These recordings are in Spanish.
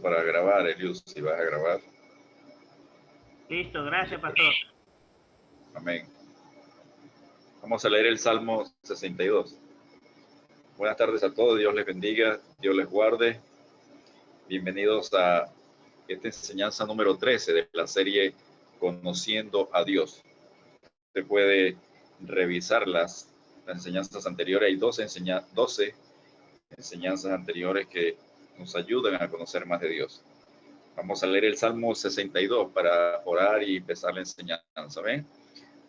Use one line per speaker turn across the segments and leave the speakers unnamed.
para grabar, Elius, si vas a grabar.
Listo, gracias, pastor.
Amén. Vamos a leer el Salmo 62. Buenas tardes a todos, Dios les bendiga, Dios les guarde. Bienvenidos a esta enseñanza número 13 de la serie Conociendo a Dios. Usted puede revisar las enseñanzas anteriores. Hay 12 enseñanzas anteriores que nos ayudan a conocer más de Dios. Vamos a leer el Salmo 62 para orar y empezar la enseñanza. ¿Ven?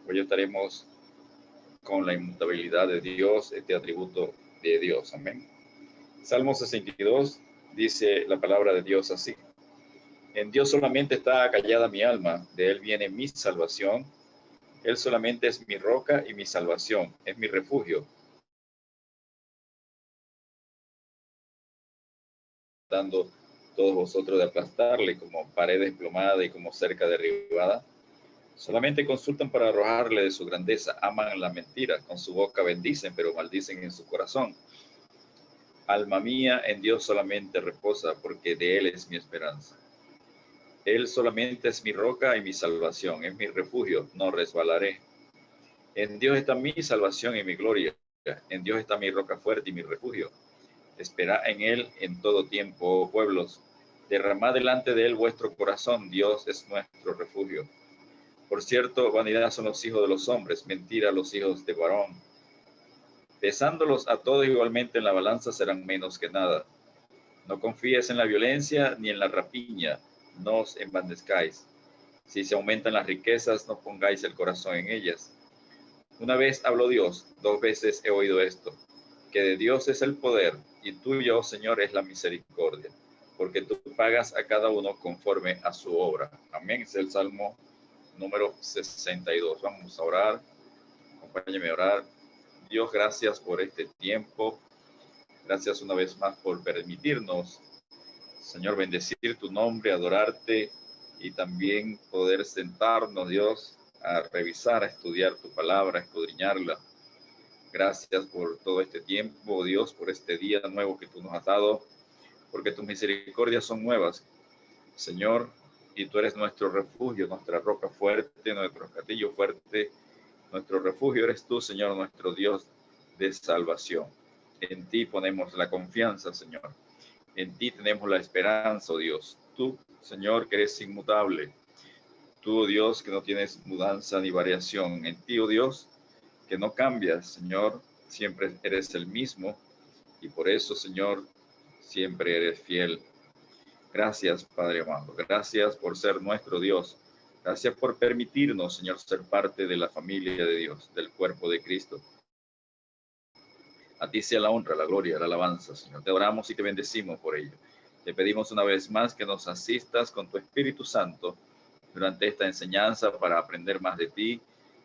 Hoy estaremos con la inmutabilidad de Dios, este atributo de Dios. Amén. Salmo 62 dice la palabra de Dios así: en Dios solamente está callada mi alma, de Él viene mi salvación. Él solamente es mi roca y mi salvación, es mi refugio. Dando todos vosotros de aplastarle como pared desplomada y como cerca derribada. Solamente consultan para arrojarle de su grandeza, aman la mentira, con su boca bendicen, pero maldicen en su corazón. Alma mía, en Dios solamente reposa, porque de Él es mi esperanza. Él solamente es mi roca y mi salvación, es mi refugio, no resbalaré. En Dios está mi salvación y mi gloria, en Dios está mi roca fuerte y mi refugio. Esperad en Él en todo tiempo, oh pueblos. Derramad delante de Él vuestro corazón, Dios es nuestro refugio. Por cierto, vanidad son los hijos de los hombres, mentira los hijos de varón. Pesándolos a todos igualmente en la balanza serán menos que nada. No confíes en la violencia ni en la rapiña, no os envanezcáis. Si se aumentan las riquezas, no pongáis el corazón en ellas. Una vez habló Dios, 2 veces he oído esto, que de Dios es el poder, y tuyo, oh Señor, es la misericordia, porque tú pagas a cada uno conforme a su obra. Amén. Es el Salmo número 62. Vamos a orar. Acompáñeme a orar. Dios, gracias por este tiempo. Gracias una vez más por permitirnos, Señor, bendecir tu nombre, adorarte y también poder sentarnos, Dios, a revisar, a estudiar tu palabra, a escudriñarla. Gracias por todo este tiempo, Dios, por este día nuevo que tú nos has dado, porque tus misericordias son nuevas, Señor, y tú eres nuestro refugio, nuestra roca fuerte, nuestro castillo fuerte, nuestro refugio eres tú, Señor, nuestro Dios de salvación. En ti ponemos la confianza, Señor. En ti tenemos la esperanza, oh Dios. Tú, Señor, que eres inmutable. Tú, oh Dios, que no tienes mudanza ni variación. En ti, oh Dios, que no cambias, Señor, siempre eres el mismo. Y por eso, Señor, siempre eres fiel. Gracias, Padre amado. Gracias por ser nuestro Dios. Gracias por permitirnos, Señor, ser parte de la familia de Dios, del cuerpo de Cristo. A ti sea la honra, la gloria, la alabanza, Señor. Te oramos y te bendecimos por ello. Te pedimos una vez más que nos asistas con tu Espíritu Santo durante esta enseñanza para aprender más de ti,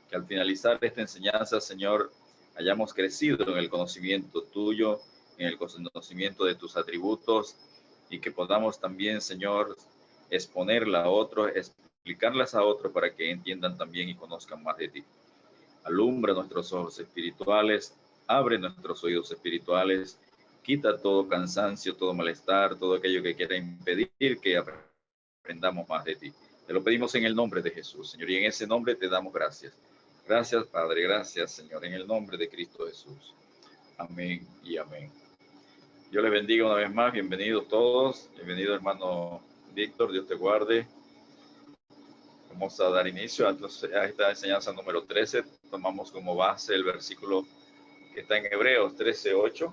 que al finalizar esta enseñanza, Señor, hayamos crecido en el conocimiento tuyo, en el conocimiento de tus atributos, y que podamos también, Señor, exponerla a otros, explicarlas a otros para que entiendan también y conozcan más de ti. Alumbra nuestros ojos espirituales, abre nuestros oídos espirituales, quita todo cansancio, todo malestar, todo aquello que quiera impedir que aprendamos más de ti. Te lo pedimos en el nombre de Jesús, Señor, y en ese nombre te damos gracias. Gracias, Padre, gracias, Señor, en el nombre de Cristo Jesús. Amén y amén. Dios les bendiga una vez más, bienvenidos todos, bienvenido hermano Víctor, Dios te guarde. Vamos a dar inicio a esta enseñanza número 13. Tomamos como base el versículo que está en Hebreos 13:8,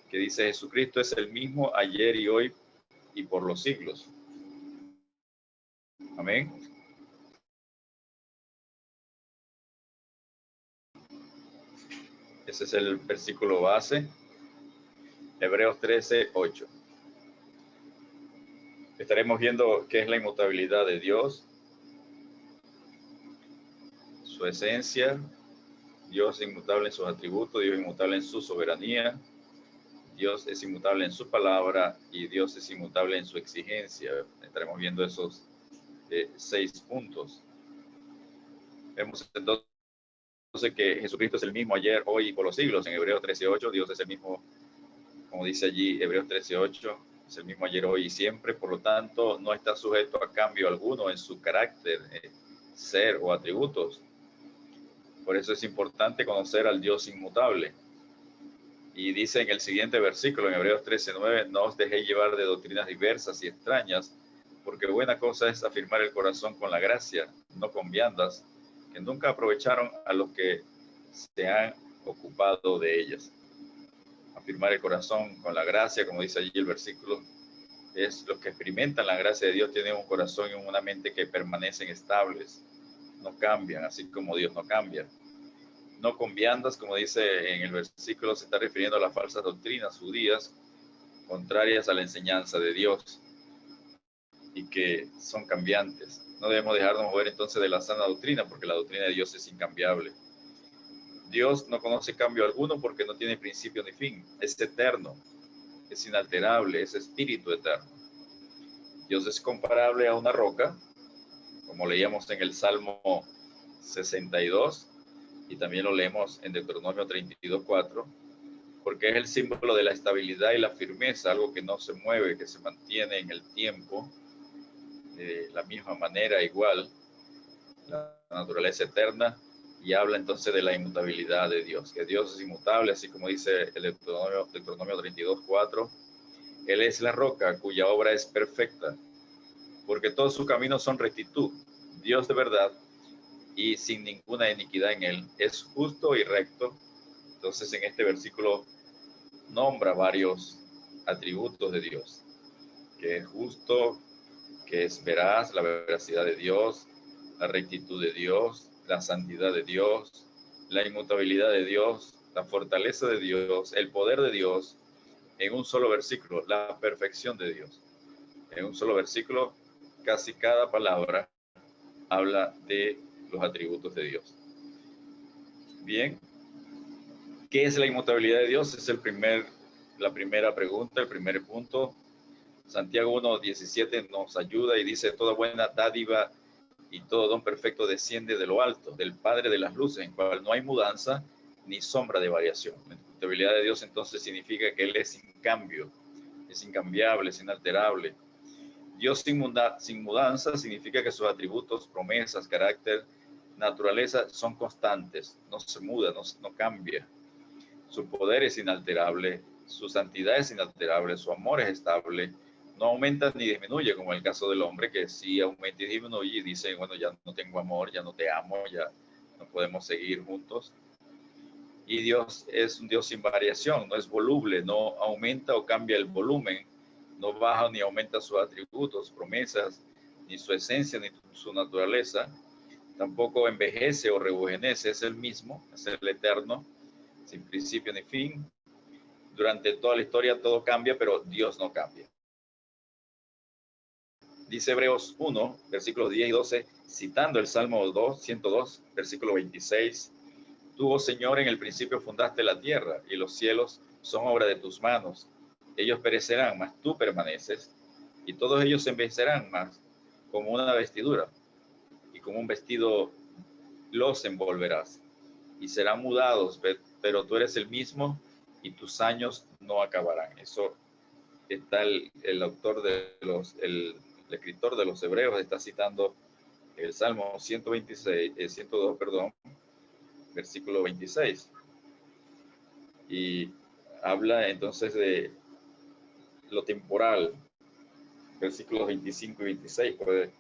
que dice: Jesucristo es el mismo ayer y hoy y por los siglos. Amén. Ese es el versículo base, Hebreos 13:8. Estaremos viendo qué es la inmutabilidad de Dios, su esencia. Dios es inmutable en sus atributos, Dios es inmutable en su soberanía, Dios es inmutable en su palabra y Dios es inmutable en su exigencia. Estaremos viendo esos 6 puntos. Vemos entonces que Jesucristo es el mismo ayer, hoy y por los siglos. En Hebreos 13:8, Dios es el mismo, como dice allí Hebreos 13:8. Es el mismo ayer, hoy y siempre, por lo tanto, no está sujeto a cambio alguno en su carácter, ser o atributos. Por eso es importante conocer al Dios inmutable. Y dice en el siguiente versículo, en Hebreos 13:9, no os dejéis llevar de doctrinas diversas y extrañas, porque buena cosa es afirmar el corazón con la gracia, no con viandas, que nunca aprovecharon a los que se han ocupado de ellas. Afirmar el corazón con la gracia, como dice allí el versículo, es los que experimentan la gracia de Dios, tienen un corazón y una mente que permanecen estables, no cambian, así como Dios no cambia. No con viandas, como dice en el versículo, se está refiriendo a las falsas doctrinas judías contrarias a la enseñanza de Dios y que son cambiantes. No debemos dejarnos mover entonces de la sana doctrina, porque la doctrina de Dios es incambiable. Dios no conoce cambio alguno porque no tiene principio ni fin. Es eterno, es inalterable, es espíritu eterno. Dios es comparable a una roca, como leíamos en el Salmo 62, y también lo leemos en Deuteronomio 32:4, porque es el símbolo de la estabilidad y la firmeza, algo que no se mueve, que se mantiene en el tiempo, de la misma manera, igual, la naturaleza eterna, y habla entonces de la inmutabilidad de Dios, que Dios es inmutable, así como dice el Deuteronomio 32:4, Él es la roca cuya obra es perfecta, porque todos sus caminos son rectitud, Dios de verdad, y sin ninguna iniquidad en él, es justo y recto. Entonces en este versículo nombra varios atributos de Dios, que es justo, que es veraz, la veracidad de Dios, la rectitud de Dios, la santidad de Dios, la inmutabilidad de Dios, la fortaleza de Dios, el poder de Dios, en un solo versículo, la perfección de Dios. En un solo versículo, casi cada palabra habla de los atributos de Dios. Bien, ¿qué es la inmutabilidad de Dios? Es la primera pregunta, el primer punto. Santiago 1:17 nos ayuda y dice, toda buena dádiva y todo don perfecto desciende de lo alto, del Padre de las luces, en cual no hay mudanza ni sombra de variación. La inmutabilidad de Dios entonces significa que Él es sin cambio, es incambiable, es inalterable. Dios sin mudanza significa que sus atributos, promesas, carácter, naturaleza son constantes, no se muda, no cambia. Su poder es inalterable, su santidad es inalterable, su amor es estable, no aumenta ni disminuye, como el caso del hombre que sí aumenta y disminuye y dice, bueno, ya no tengo amor, ya no te amo, ya no podemos seguir juntos. Y Dios es un Dios sin variación, no es voluble, no aumenta o cambia el volumen, no baja ni aumenta sus atributos, promesas, ni su esencia, ni su naturaleza. Tampoco envejece o rejuvenece, es el mismo, es el eterno, sin principio ni fin. Durante toda la historia todo cambia, pero Dios no cambia. Dice Hebreos 1, versículos 10 y 12, citando el Salmo 102, versículo 26, tú, oh Señor, en el principio fundaste la tierra, y los cielos son obra de tus manos. Ellos perecerán, mas tú permaneces, y todos ellos se envejecerán, mas como una vestidura, y como un vestido los envolverás, y serán mudados, pero tú eres el mismo, y tus años no acabarán. Eso está el autor el escritor de los Hebreos está citando el Salmo 102, versículo 26. Y habla entonces de lo temporal, versículos 25 y 26, puede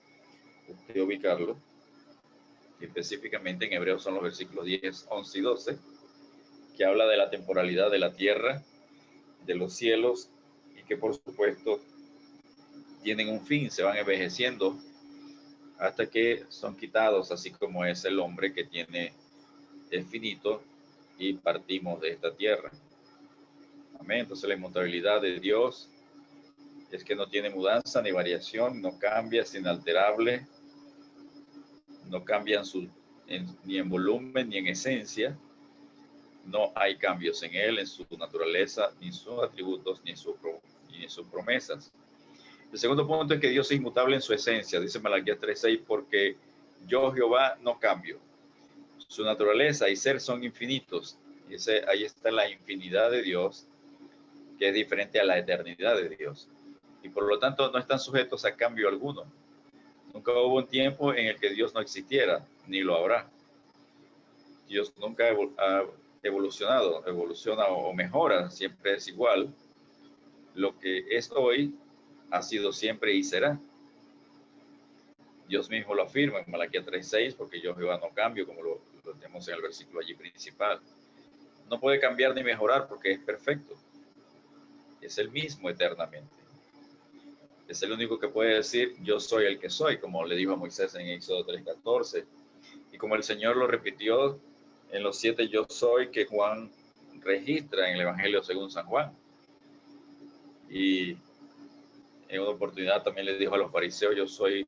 usted ubicarlo. Y específicamente en Hebreos son los versículos 10, 11 y 12, que habla de la temporalidad de la tierra, de los cielos, y que por supuesto tienen un fin, se van envejeciendo hasta que son quitados, así como es el hombre que es finito y partimos de esta tierra. Amén. Entonces la inmutabilidad de Dios es que no tiene mudanza ni variación, no cambia, es inalterable, no cambian ni en volumen ni en esencia, no hay cambios en él, en su naturaleza, ni sus atributos, ni en sus promesas. El segundo punto es que Dios es inmutable en su esencia, dice Malaquías 3:6, porque yo, Jehová, no cambio. Su naturaleza y ser son infinitos. Ahí está la infinidad de Dios, que es diferente a la eternidad de Dios. y por lo tanto no están sujetos a cambio alguno. Nunca hubo un tiempo en el que Dios no existiera, ni lo habrá. Dios nunca ha evolucionado, evoluciona o mejora, siempre es igual. Lo que es hoy ha sido siempre y será. Dios mismo lo afirma en Malaquías 3:6, porque yo Jehová no cambio, como lo tenemos en el versículo allí principal. No puede cambiar ni mejorar porque es perfecto. Es el mismo eternamente. Es el único que puede decir, yo soy el que soy, como le dijo a Moisés en Éxodo 3:14. Y como el Señor lo repitió en los 7 yo soy que Juan registra en el Evangelio según San Juan. Y en una oportunidad también le dijo a los fariseos, yo soy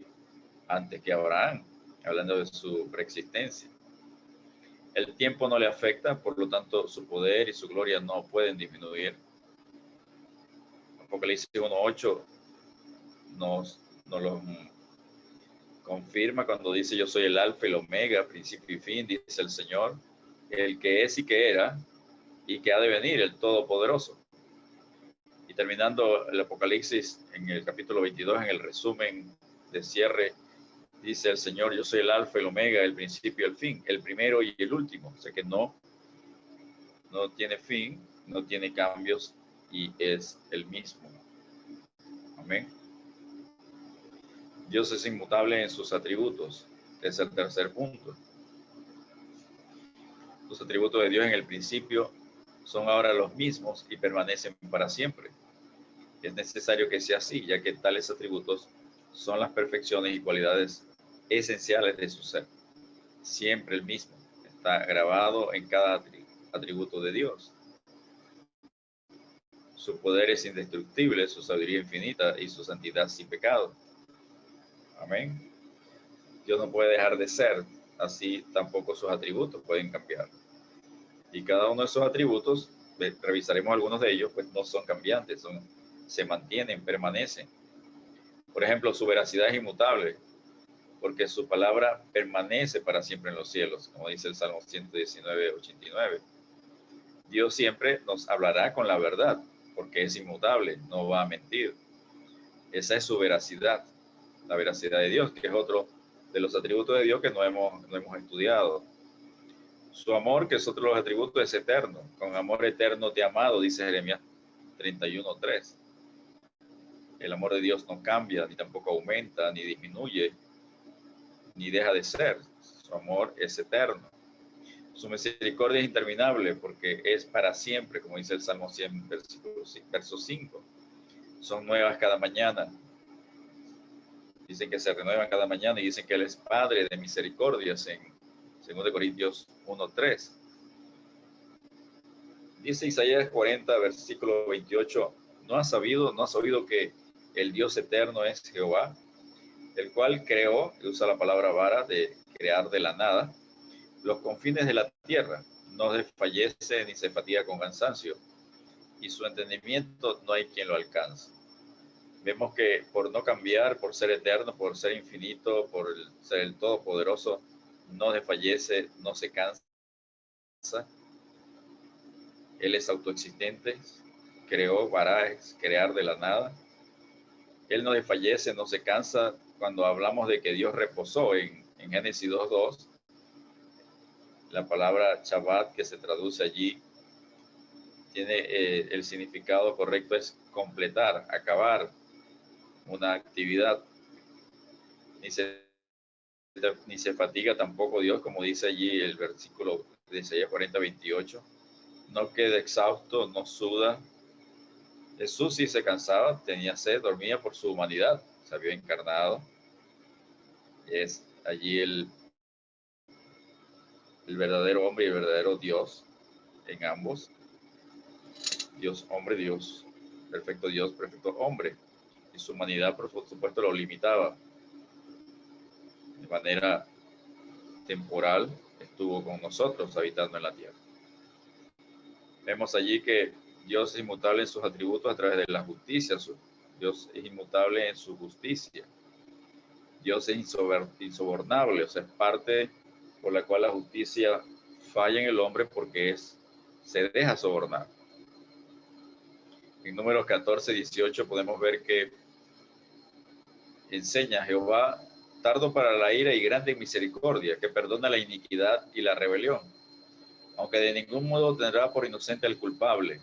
antes que Abraham, hablando de su preexistencia. El tiempo no le afecta, por lo tanto su poder y su gloria no pueden disminuir. Apocalipsis 1:8 nos lo confirma cuando dice yo soy el alfa y el omega, principio y fin, dice el Señor, el que es y que era y que ha de venir, el Todopoderoso. Y terminando el Apocalipsis en el capítulo 22, en el resumen de cierre, dice el Señor, yo soy el alfa y el omega, el principio y el fin, el primero y el último. O sea que no tiene fin, no tiene cambios y es el mismo. Amén. Dios es inmutable en sus atributos. Es el tercer punto. Los atributos de Dios en el principio son ahora los mismos y permanecen para siempre. Es necesario que sea así, ya que tales atributos son las perfecciones y cualidades esenciales de su ser. Siempre el mismo. Está grabado en cada atributo de Dios. Su poder es indestructible, su sabiduría infinita y su santidad sin pecado. Amén. Dios no puede dejar de ser, así tampoco sus atributos pueden cambiar. Y cada uno de esos atributos, revisaremos algunos de ellos, pues no son cambiantes, se mantienen, permanecen. Por ejemplo, su veracidad es inmutable, porque su palabra permanece para siempre en los cielos, como dice el Salmo 119:89. Dios siempre nos hablará con la verdad, porque es inmutable, no va a mentir. Esa es su veracidad, la veracidad de Dios, que es otro de los atributos de Dios que no hemos estudiado. Su amor, que es otro de los atributos, es eterno. Con amor eterno te he amado, dice Jeremías 31:3. El amor de Dios no cambia, ni tampoco aumenta, ni disminuye, ni deja de ser. Su amor es eterno. Su misericordia es interminable porque es para siempre, como dice el Salmo 100, verso 5. Son nuevas cada mañana. Dicen que se renuevan cada mañana y dicen que Él es Padre de misericordias en 2 Corintios 1:3. Dice Isaías 40, versículo 28, ¿no has oído que el Dios eterno es Jehová, el cual creó, y usa la palabra vara de crear de la nada, los confines de la tierra, no desfallece ni se fatiga con cansancio, y su entendimiento no hay quien lo alcance? Vemos que por no cambiar, por ser eterno, por ser infinito, por ser el todopoderoso, no desfallece, no se cansa. Él es autoexistente, creó, vará es crear de la nada. Él no desfallece, no se cansa. Cuando hablamos de que Dios reposó en Génesis 2:2, la palabra Shabbat que se traduce allí tiene el significado correcto, es completar, acabar una actividad. Ni se fatiga tampoco Dios, como dice allí el versículo de Isaías 40:28. No queda exhausto, no suda. Jesús sí se cansaba, tenía sed, dormía por su humanidad, se había encarnado. Es allí el verdadero hombre y el verdadero Dios en ambos. Dios hombre, Dios, perfecto hombre. Y su humanidad, por supuesto, lo limitaba. De manera temporal estuvo con nosotros habitando en la tierra. Vemos allí que Dios es inmutable en sus atributos a través de la justicia. Dios es inmutable en su justicia. Dios es insobornable, o sea, es parte por la cual la justicia falla en el hombre porque se deja sobornar. En Números 14:18 podemos ver que enseña Jehová, tardo para la ira y grande en misericordia, que perdona la iniquidad y la rebelión, aunque de ningún modo tendrá por inocente al culpable,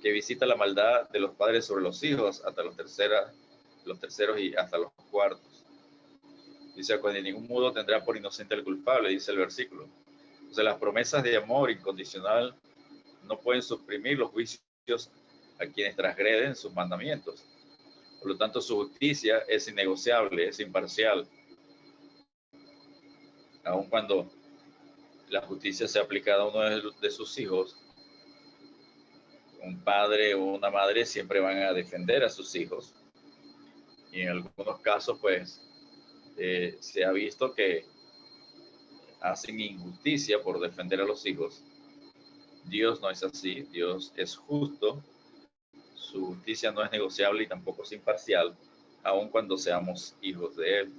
que visita la maldad de los padres sobre los hijos hasta los terceros y hasta los cuartos. Dice, que de ningún modo tendrá por inocente al culpable, dice el versículo. O sea, las promesas de amor incondicional no pueden suprimir los juicios a quienes transgreden sus mandamientos. Por lo tanto, su justicia es innegociable, es imparcial. Aun cuando la justicia sea aplicada a uno de sus hijos, un padre o una madre siempre van a defender a sus hijos. Y en algunos casos, pues, se ha visto que hacen injusticia por defender a los hijos. Dios no es así, Dios es justo, su justicia no es negociable y tampoco es imparcial, aun cuando seamos hijos de Él.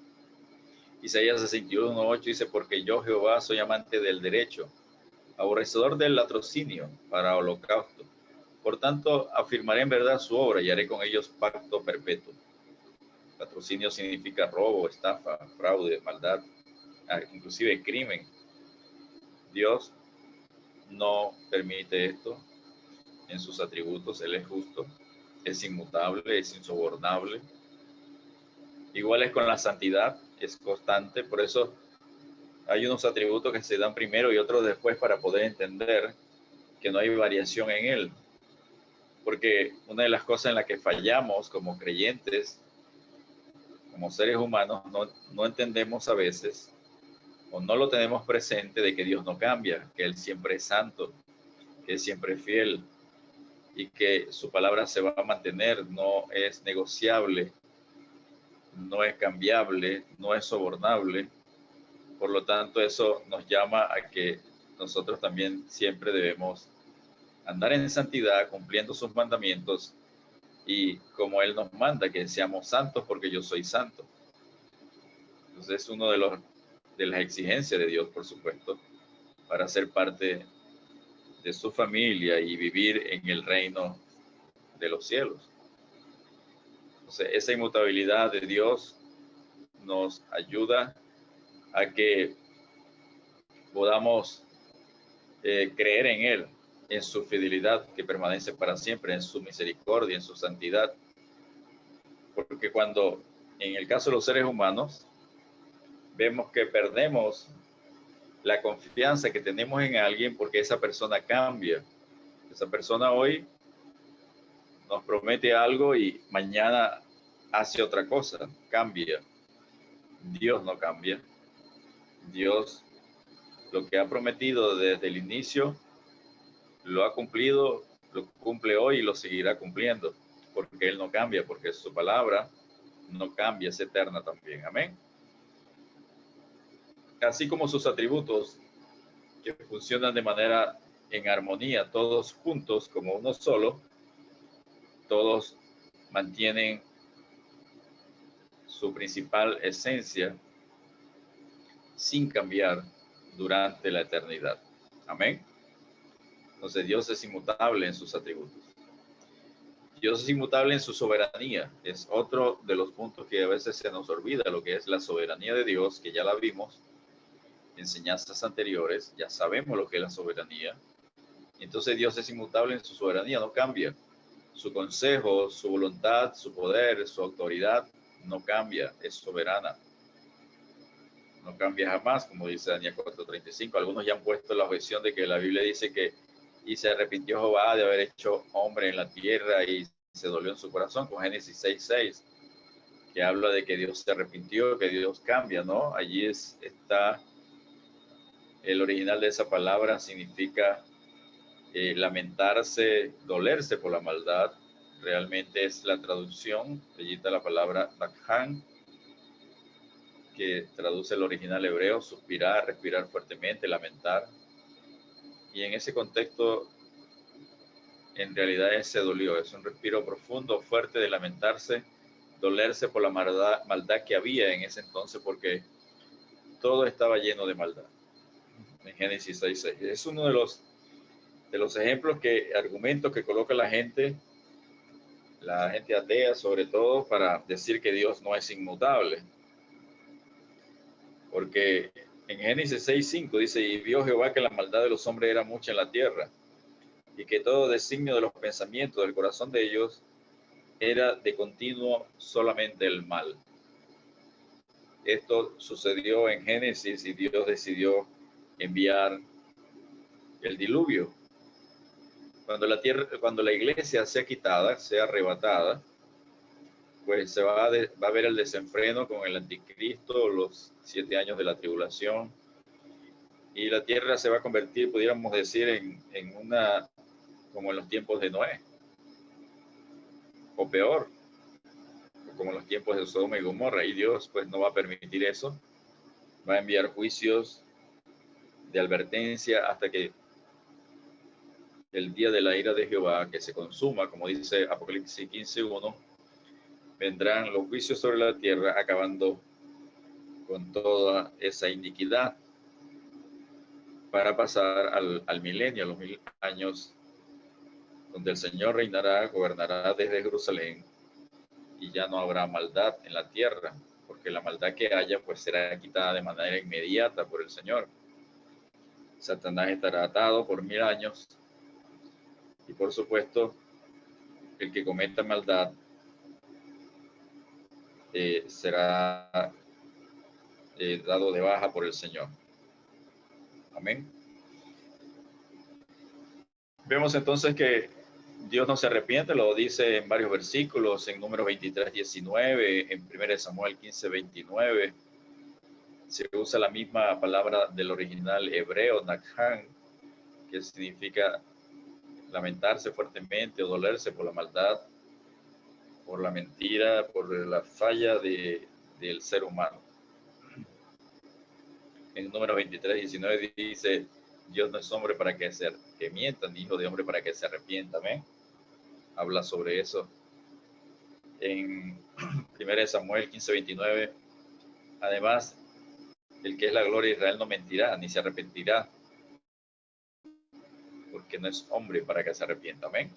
Isaías 61:8 dice, porque yo Jehová soy amante del derecho, aborrecedor del latrocinio para holocausto. Por tanto, afirmaré en verdad su obra y haré con ellos pacto perpetuo. Latrocinio significa robo, estafa, fraude, maldad, inclusive crimen. Dios no permite esto en sus atributos. Él es justo, es inmutable, es insobornable. Igual es con la santidad, es constante. Por eso hay unos atributos que se dan primero y otros después para poder entender que no hay variación en él. Porque una de las cosas en las que fallamos como creyentes, como seres humanos, no entendemos a veces o no lo tenemos presente de que Dios no cambia, que Él siempre es santo, que es siempre fiel y que su palabra se va a mantener, no es negociable, no es cambiable, no es sobornable. Por lo tanto, eso nos llama a que nosotros también siempre debemos andar en santidad, cumpliendo sus mandamientos y como Él nos manda, que seamos santos porque yo soy santo. Entonces es uno de las exigencias de Dios, por supuesto, para ser parte de su familia y vivir en el reino de los cielos. Entonces, esa inmutabilidad de Dios nos ayuda a que podamos creer en Él, en su fidelidad que permanece para siempre, en su misericordia, en su santidad. Porque cuando, en el caso de los seres humanos, vemos que perdemos la confianza que tenemos en alguien porque esa persona cambia. Esa persona hoy nos promete algo y mañana hace otra cosa, cambia. Dios no cambia. Dios lo que ha prometido desde el inicio lo ha cumplido, lo cumple hoy y lo seguirá cumpliendo, porque Él no cambia, porque su palabra no cambia, es eterna también. Amén. Así como sus atributos que funcionan de manera en armonía, todos juntos como uno solo, todos mantienen su principal esencia sin cambiar durante la eternidad. Amén. Entonces Dios es inmutable en sus atributos. Dios es inmutable en su soberanía. Es otro de los puntos que a veces se nos olvida, lo que es la soberanía de Dios, que ya la vimos en enseñanzas anteriores, ya sabemos lo que es la soberanía. Entonces Dios es inmutable en su soberanía, no cambia. Su consejo, su voluntad, su poder, su autoridad no cambia, es soberana. No cambia jamás, como dice Daniel 4:35. Algunos ya han puesto la objeción de que la Biblia dice que y se arrepintió Jehová de haber hecho hombre en la tierra y se dolió en su corazón, con Génesis 6:6, que habla de que Dios se arrepintió, que Dios cambia, ¿no? Allí está el original de esa palabra, significa lamentarse, dolerse por la maldad. Realmente es la traducción, allí está la palabra nakhan, que traduce el original hebreo, suspirar, respirar fuertemente, lamentar. Y en ese contexto, en realidad se dolió, es un respiro profundo, fuerte de lamentarse, dolerse por la maldad que había en ese entonces, porque todo estaba lleno de maldad. En Génesis 6:6. Es uno de los ejemplos argumentos que coloca la gente la gente atea, sobre todo para decir que Dios no es inmutable. Porque en Génesis 6:5 dice, y vio Jehová que la maldad de los hombres era mucha en la tierra, y que todo designio de los pensamientos del corazón de ellos era de continuo solamente el mal. Esto sucedió en Génesis y Dios decidió enviar el diluvio. Cuando la iglesia sea quitada, sea arrebatada, pues va a haber el desenfreno con el anticristo, los 7 años de la tribulación, y la tierra se va a convertir, pudiéramos decir, en una, como en los tiempos de Noé, o peor, como en los tiempos de Sodoma y Gomorra, y Dios pues no va a permitir eso, va a enviar juicios de advertencia hasta que el día de la ira de Jehová, que se consuma, como dice Apocalipsis 15:1, vendrán los juicios sobre la tierra, acabando con toda esa iniquidad, para pasar al milenio, a los 1000 años, donde el Señor reinará, gobernará desde Jerusalén, y ya no habrá maldad en la tierra, porque la maldad que haya pues será quitada de manera inmediata por el Señor. Satanás estará atado por 1000 años, y por supuesto el que cometa maldad será dado de baja por el Señor. Amén. Vemos entonces que Dios no se arrepiente, lo dice en varios versículos, en Números 23:19, en 1 Samuel 15:29. Se usa la misma palabra del original hebreo, nakhan, que significa lamentarse fuertemente o dolerse por la maldad, por la mentira, por la falla del ser humano. En Números 23:19 dice, Dios no es hombre para que mienta, ni hijo de hombre para que se arrepienta. Amén. Habla sobre eso. En 1 Samuel 15:29, además, el que es la gloria de Israel no mentirá, ni se arrepentirá, porque no es hombre para que se arrepienta. Amén.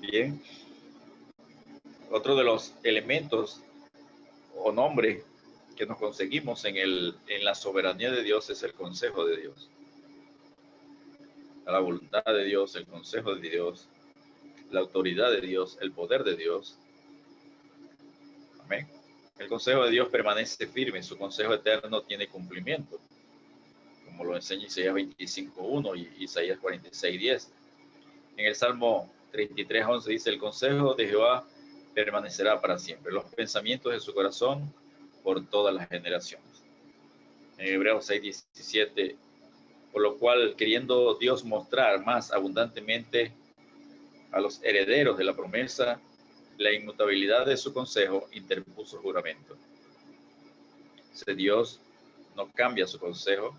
Bien. Otro de los elementos o nombres que nos conseguimos en la soberanía de Dios es el consejo de Dios. La voluntad de Dios, el consejo de Dios, la autoridad de Dios, el poder de Dios. Amén. El consejo de Dios permanece firme, su consejo eterno tiene cumplimiento, como lo enseña Isaías 25:1 y Isaías 46:10. En el Salmo 33:11 dice, el consejo de Jehová permanecerá para siempre, los pensamientos de su corazón por todas las generaciones. En Hebreos 6:17, por lo cual, queriendo Dios mostrar más abundantemente a los herederos de la promesa la inmutabilidad de su consejo, interpuso juramento. Si Dios no cambia su consejo,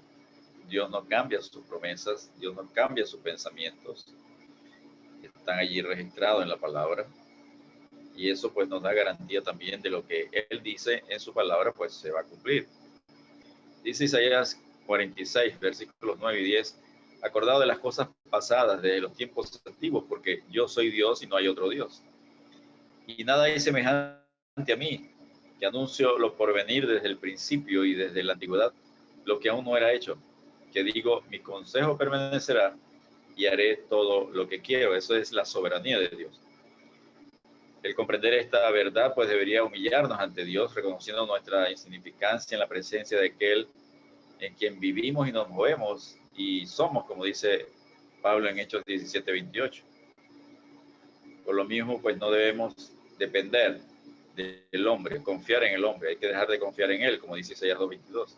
Dios no cambia sus promesas, Dios no cambia sus pensamientos, están allí registrados en la palabra, y eso pues nos da garantía también de lo que Él dice en su palabra, pues se va a cumplir. Dice Isaías 46, versículos 9 y 10, acordado de las cosas pasadas de los tiempos antiguos, porque yo soy Dios y no hay otro Dios. Y nada hay semejante a mí, que anuncio lo por venir desde el principio y desde la antigüedad, lo que aún no era hecho, que digo, mi consejo permanecerá y haré todo lo que quiero. Eso es la soberanía de Dios. El comprender esta verdad, pues debería humillarnos ante Dios, reconociendo nuestra insignificancia en la presencia de aquel en quien vivimos y nos movemos y somos, como dice Pablo en Hechos 17:28. Por lo mismo, pues no debemos depender del hombre, confiar en el hombre, hay que dejar de confiar en él, como dice Isaías 2:22.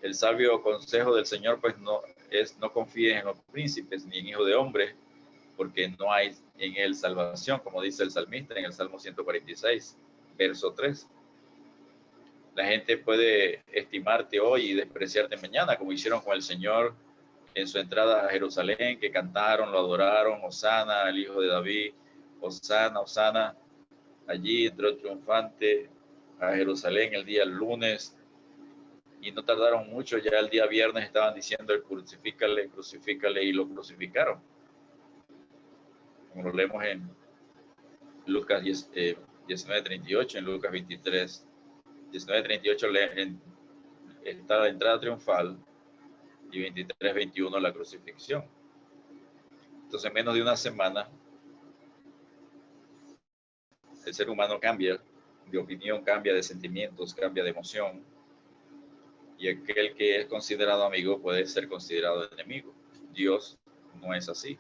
El sabio consejo del Señor, pues no confíes en los príncipes ni en hijo de hombre, porque no hay en él salvación, como dice el salmista en el Salmo 146, verso 3. La gente puede estimarte hoy y despreciarte mañana, como hicieron con el Señor en su entrada a Jerusalén, que cantaron, lo adoraron, Hosana, el hijo de David, Hosana, Hosana. Allí entró triunfante a Jerusalén el día lunes, Y no tardaron mucho, ya el día viernes estaban diciendo, crucifícale, crucifícale, y lo crucificaron. Como lo leemos en Lucas 19:38, en Lucas 23, 19:38 está la entrada triunfal y 23:21 la crucifixión. Entonces, en menos de una semana, el ser humano cambia de opinión, cambia de sentimientos, cambia de emoción, y aquel que es considerado amigo puede ser considerado enemigo. Dios no es así.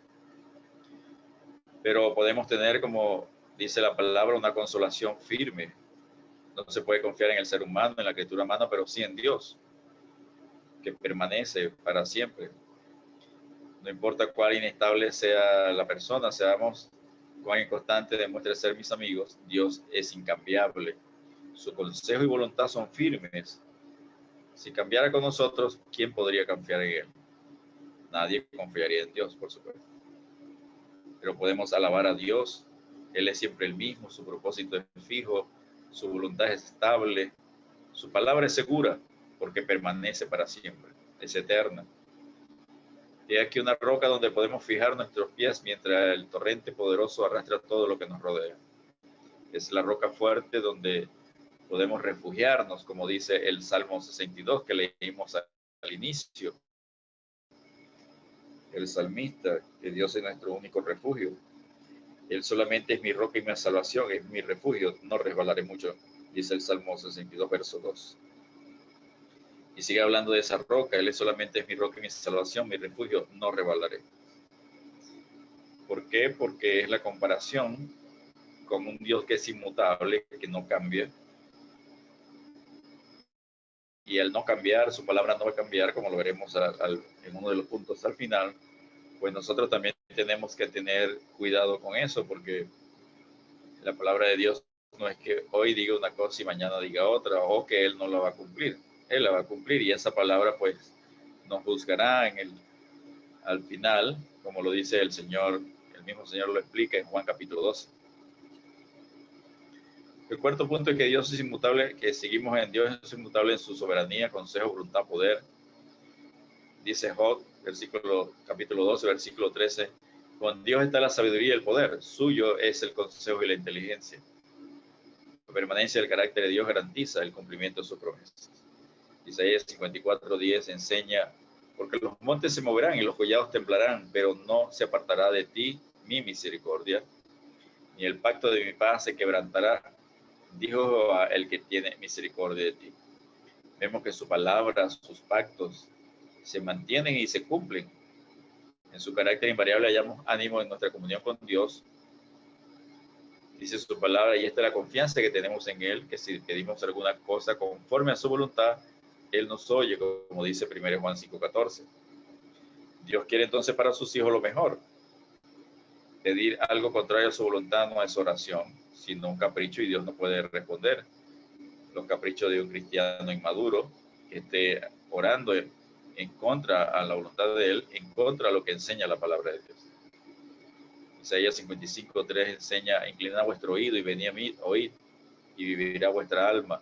Pero podemos tener, como dice la palabra, una consolación firme. No se puede confiar en el ser humano, en la criatura humana, pero sí en Dios, que permanece para siempre. No importa cuál inestable sea la persona, seamos cuán inconstante demuestre ser mis amigos, Dios es incambiable. Su consejo y voluntad son firmes. Si cambiara con nosotros, ¿quién podría confiar en Él? Nadie confiaría en Dios, por supuesto. Pero podemos alabar a Dios. Él es siempre el mismo, su propósito es fijo, su voluntad es estable, su palabra es segura, porque permanece para siempre, es eterna. Y aquí una roca donde podemos fijar nuestros pies mientras el torrente poderoso arrastra todo lo que nos rodea. Es la roca fuerte donde podemos refugiarnos, como dice el Salmo 62 que leímos al inicio. El salmista, que Dios es nuestro único refugio. Él solamente es mi roca y mi salvación, es mi refugio, no resbalaré mucho, dice el Salmo 62, verso 2. Y sigue hablando de esa roca, Él solamente es mi roca y mi salvación, mi refugio, no resbalaré. ¿Por qué? Porque es la comparación con un Dios que es inmutable, que no cambia. Y al no cambiar, su palabra no va a cambiar, como lo veremos en uno de los puntos al final, pues nosotros también tenemos que tener cuidado con eso, porque la palabra de Dios no es que hoy diga una cosa y mañana diga otra, o que Él no la va a cumplir. Él la va a cumplir, y esa palabra pues nos juzgará al final, como lo dice el Señor, el mismo Señor lo explica en Juan capítulo 12. El cuarto punto es que Dios es inmutable, que seguimos en Dios, es inmutable en su soberanía, consejo, voluntad, poder. Dice Job, capítulo 12, versículo 13, con Dios está la sabiduría y el poder, suyo es el consejo y la inteligencia. La permanencia del carácter de Dios garantiza el cumplimiento de sus promesas. Isaías 54:10 enseña, porque los montes se moverán y los collados temblarán, pero no se apartará de ti mi misericordia, ni el pacto de mi paz se quebrantará, dijo el que tiene misericordia de ti. Vemos que su palabra, sus pactos, se mantienen y se cumplen. En su carácter invariable hallamos ánimo en nuestra comunión con Dios. Dice su palabra, y esta es la confianza que tenemos en Él, que si pedimos alguna cosa conforme a su voluntad, Él nos oye, como dice 1 Juan 5:14. Dios quiere entonces para sus hijos lo mejor. Pedir algo contrario a su voluntad no es oración, sino un capricho, y Dios no puede responder. Los caprichos de un cristiano inmaduro que esté orando en contra a la voluntad de Él, en contra a lo que enseña la palabra de Dios. Isaías 55:3 enseña, inclinad vuestro oído y venid a mí, oíd, y vivirá vuestra alma.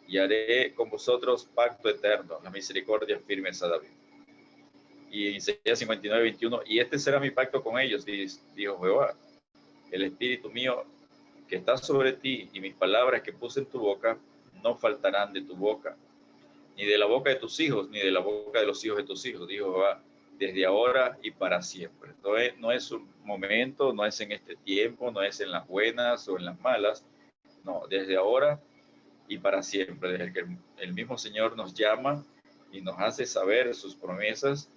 Y haré con vosotros pacto eterno, la misericordia firme a David. Y en Isaías 59:21, y este será mi pacto con ellos, dijo Jehová, el espíritu mío que está sobre ti y mis palabras que puse en tu boca no faltarán de tu boca, ni de la boca de tus hijos, ni de la boca de los hijos de tus hijos, dijo Jehová, desde ahora y para siempre. No es un momento, no es en este tiempo, no es en las buenas o en las malas, no, desde ahora y para siempre, desde que el mismo Señor nos llama y nos hace saber sus promesas,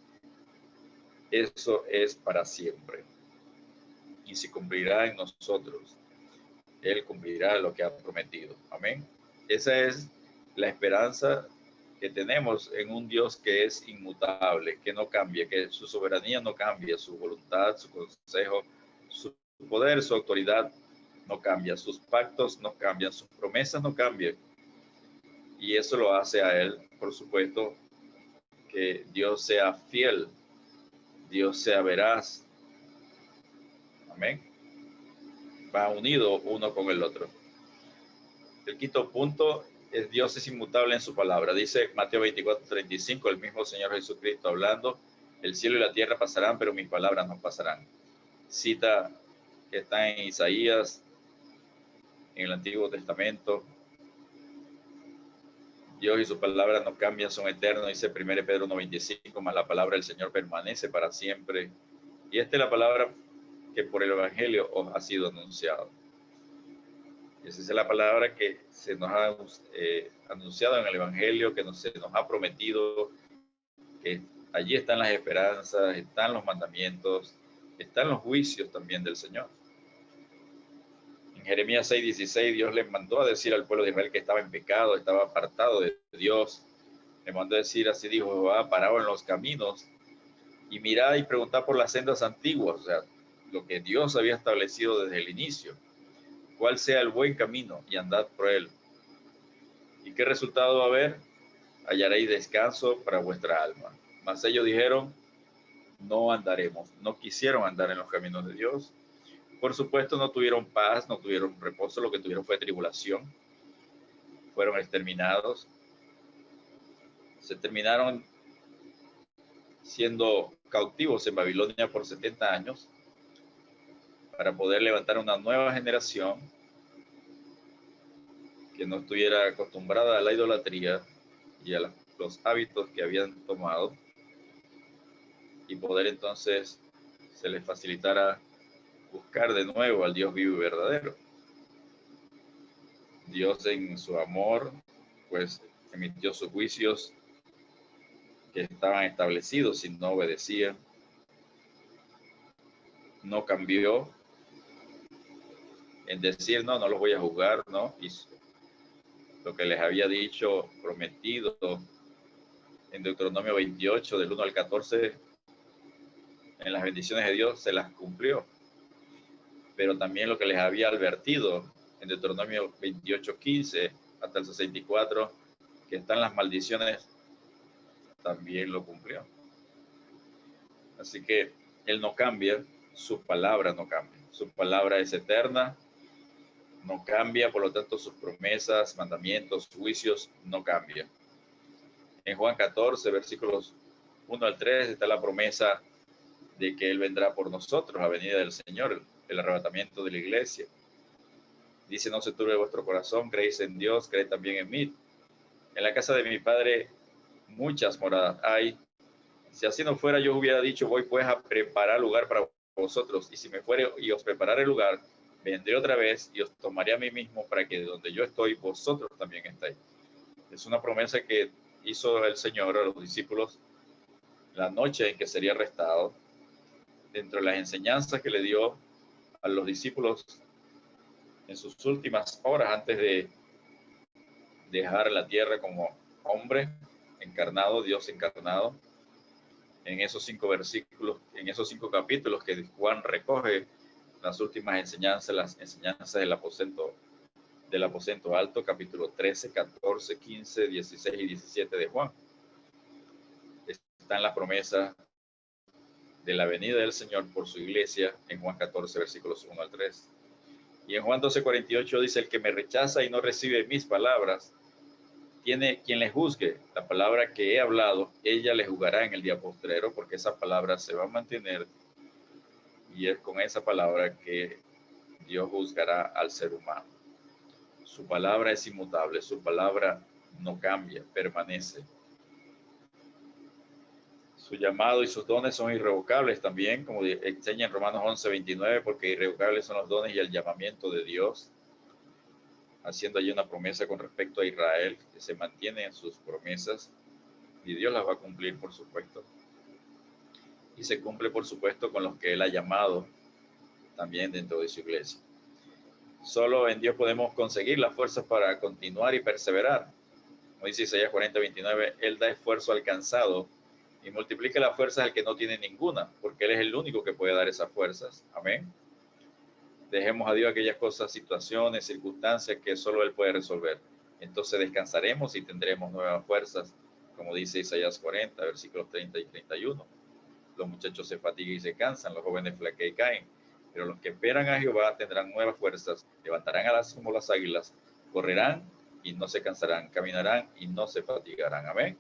eso es para siempre. Y se cumplirá en nosotros. Él cumplirá lo que ha prometido. Amén. Esa es la esperanza que tenemos en un Dios que es inmutable, que no cambia, que su soberanía no cambia, su voluntad, su consejo, su poder, su autoridad no cambia, sus pactos no cambian, sus promesas no cambian. Y eso lo hace a Él, por supuesto, que Dios sea fiel, Dios sea veraz. Amén. Va unido uno con el otro. El quinto punto Dios es inmutable en su palabra. Dice Mateo 24:35, el mismo Señor Jesucristo hablando, el cielo y la tierra pasarán, pero mis palabras no pasarán. Cita que está en Isaías, en el Antiguo Testamento. Dios y sus palabras no cambian, son eternos, dice 1 Pedro 1:25, más la palabra del Señor permanece para siempre. Y esta es la palabra que por el Evangelio os ha sido anunciado. Esa es la palabra que se nos ha anunciado en el Evangelio, que se nos ha prometido, que allí están las esperanzas, están los mandamientos, están los juicios también del Señor. En Jeremías 6:16, Dios le mandó a decir al pueblo de Israel que estaba en pecado, estaba apartado de Dios. Le mandó a decir, así dijo Jehová, parado en los caminos y mirad y preguntad por las sendas antiguas, o sea, lo que Dios había establecido desde el inicio, cuál sea el buen camino y andad por él. ¿Y qué resultado va a haber? Hallaréis descanso para vuestra alma. Mas ellos dijeron, no andaremos, no quisieron andar en los caminos de Dios. Por supuesto, no tuvieron paz, no tuvieron reposo, lo que tuvieron fue tribulación, fueron exterminados, se terminaron siendo cautivos en Babilonia por 70 años para poder levantar una nueva generación que no estuviera acostumbrada a la idolatría y a los hábitos que habían tomado, y poder entonces se les facilitara buscar de nuevo al Dios vivo y verdadero. Dios en su amor, pues emitió sus juicios que estaban establecidos si no obedecían. No cambió en decir, no, no los voy a juzgar, no. Hizo lo que les había dicho, prometido en Deuteronomio 28, del 1 al 14, en las bendiciones de Dios, se las cumplió. Pero también lo que les había advertido en Deuteronomio 28:15 hasta el 64, que están las maldiciones, también lo cumplió. Así que Él no cambia, su palabra no cambia. Su palabra es eterna, no cambia, por lo tanto sus promesas, mandamientos, juicios no cambian. En Juan 14, versículos 1 al 3, está la promesa de que Él vendrá por nosotros, la venida del Señor, el arrebatamiento de la iglesia. Dice, no se turbe vuestro corazón, creéis en Dios, creed también en mí. En la casa de mi Padre muchas moradas hay. Si así no fuera, yo hubiera dicho, voy pues a preparar lugar para vosotros. Y si me fuere y os prepararé el lugar, vendré otra vez y os tomaré a mí mismo para que donde yo estoy, vosotros también estéis. Es una promesa que hizo el Señor a los discípulos la noche en que sería arrestado. Dentro de las enseñanzas que le dio a los discípulos en sus últimas horas antes de dejar la tierra como hombre encarnado, Dios encarnado, en esos 5 versículos, en esos 5 capítulos que Juan recoge las últimas enseñanzas, las enseñanzas del aposento alto, capítulo 13, 14, 15, 16 y 17 de Juan. Están las promesas de la venida del Señor por su iglesia en Juan 14, versículos 1 al 3. Y en Juan 12, 48 dice, el que me rechaza y no recibe mis palabras, tiene quien le juzgue. La palabra que he hablado, ella le juzgará en el día postrero, porque esa palabra se va a mantener, y es con esa palabra que Dios juzgará al ser humano. Su palabra es inmutable, su palabra no cambia, permanece. Su llamado y sus dones son irrevocables también, como enseña en Romanos 11, 29, porque irrevocables son los dones y el llamamiento de Dios, haciendo allí una promesa con respecto a Israel, que se mantiene en sus promesas, y Dios las va a cumplir, por supuesto. Y se cumple, por supuesto, con los que Él ha llamado también dentro de su iglesia. Solo en Dios podemos conseguir las fuerzas para continuar y perseverar. Como dice Isaías 40, 29, Él da esfuerzo al cansado y multiplica las fuerzas al que no tiene ninguna, porque Él es el único que puede dar esas fuerzas. Amén. Dejemos a Dios aquellas cosas, situaciones, circunstancias que solo Él puede resolver. Entonces descansaremos y tendremos nuevas fuerzas, como dice Isaías 40, versículos 30 y 31. Los muchachos se fatigan y se cansan, los jóvenes flaquean y caen, pero los que esperan a Jehová tendrán nuevas fuerzas, levantarán alas como las águilas, correrán y no se cansarán, caminarán y no se fatigarán. Amén.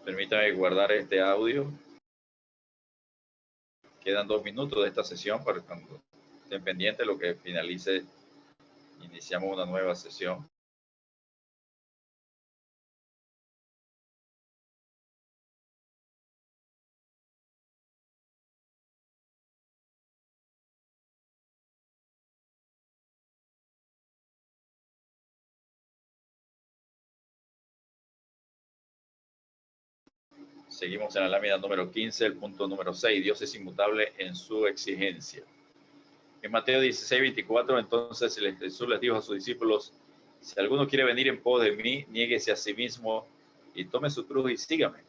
Permítame guardar este audio. Quedan 2 minutos de esta sesión para cuando estén pendientes, lo que finalice, iniciamos una nueva sesión. Seguimos en la lámina número 15, el punto número 6. Dios es inmutable en su exigencia. En Mateo 16, 24, entonces Jesús les dijo a sus discípulos: si alguno quiere venir en pos de mí, niéguese a sí mismo y tome su cruz y sígame.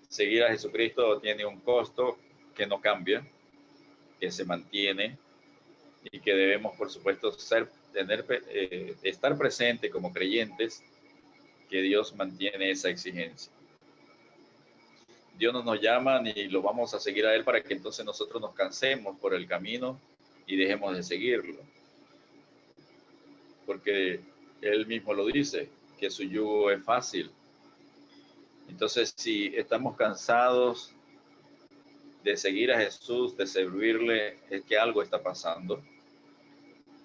Seguir a Jesucristo tiene un costo que no cambia, que se mantiene y que debemos, por supuesto, estar presente como creyentes, que Dios mantiene esa exigencia. Dios no nos llama ni lo vamos a seguir a Él para que entonces nosotros nos cansemos por el camino y dejemos de seguirlo. Porque Él mismo lo dice, que su yugo es fácil. Entonces, si estamos cansados de seguir a Jesús, de servirle, es que algo está pasando.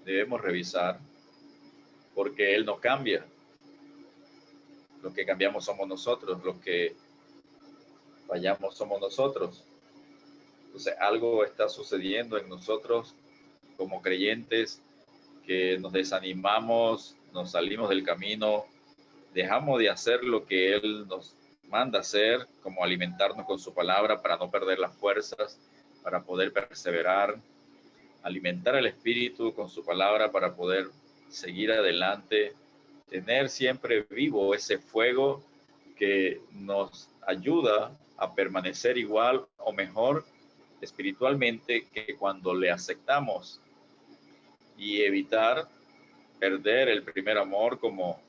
Debemos revisar, porque Él no cambia. Los que cambiamos somos nosotros, los que fallamos somos nosotros. Entonces, algo está sucediendo en nosotros como creyentes, que nos desanimamos, nos salimos del camino, dejamos de hacer lo que Él nos manda hacer, como alimentarnos con su palabra para no perder las fuerzas, para poder perseverar, alimentar el espíritu con su palabra para poder seguir adelante, tener siempre vivo ese fuego que nos ayuda a permanecer igual o mejor espiritualmente que cuando le aceptamos, y evitar perder el primer amor, como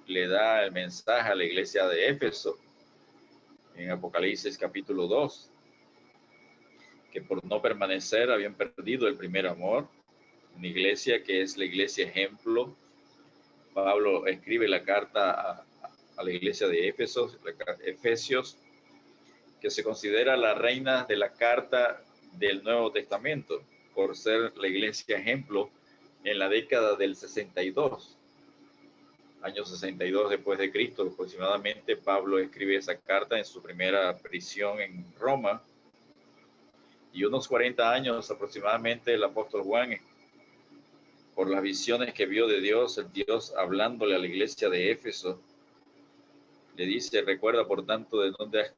le da el mensaje a la iglesia de Éfeso en Apocalipsis capítulo 2, que por no permanecer habían perdido el primer amor. Una iglesia que es la iglesia ejemplo. Pablo escribe la carta a la iglesia de Efesios, que se considera la reina de la carta del Nuevo Testamento, por ser la iglesia ejemplo en la década del 62, año 62 después de Cristo aproximadamente. Pablo escribe esa carta en su primera prisión en Roma, y unos 40 años aproximadamente el apóstol Juan, por las visiones que vio de Dios, el Dios hablándole a la iglesia de Éfeso, le dice: recuerda por tanto de dónde has